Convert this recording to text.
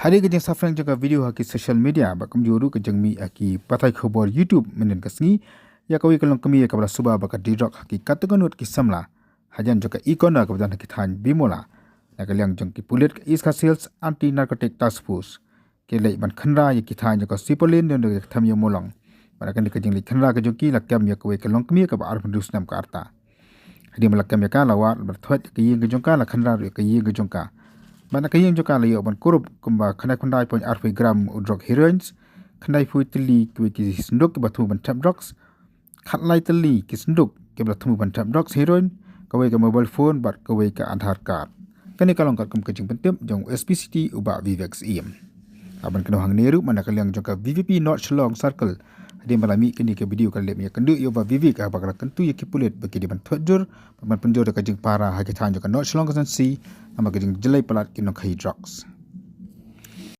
Hari kejeng safran jaga video haki social media bakam juru kejeng mi aki patai khobor YouTube menen kasni ya kawi kalong kami ya kabla suba baka dirok haki katakanut ki samla hajan jaga ikona kabadan haki than bimola nakaliang jeng ki pulit iska sales anti narcotic task force ke lei ban khanra ya ki than jaga sipolin den de tham yo molong barakan kejeng li khanra ka joki lakam ya kawi kalong kami ka bar pendus nam ka arta hadi malakam ya ka lawat berthwat ke yeng kejong ka la khanra ke yeng kejong ka Bana kayeng joka layo ban kurup kumba khanai khundai 0.8 gram drug heroins khandai phui tili ki sinduk ke batu ban tap drugs khatlai tili ki sinduk ke batu ban tap drugs heroin kawai ke mobile phone bat kawai ke Aadhaar card kani kalong kat kum kejing pentip jong SPCT uba Vivex em aban keno hang neru mana kaliang joka VVP North Shillong Circle adi malami kini ke video kalem ya kendu yo ba Vivek abakala kentu ya kipulet bagi di ban thajur ban penjur ka jing para ha ke than joka North Shillong Constituency nama kejing jelai pelat kino khai drugs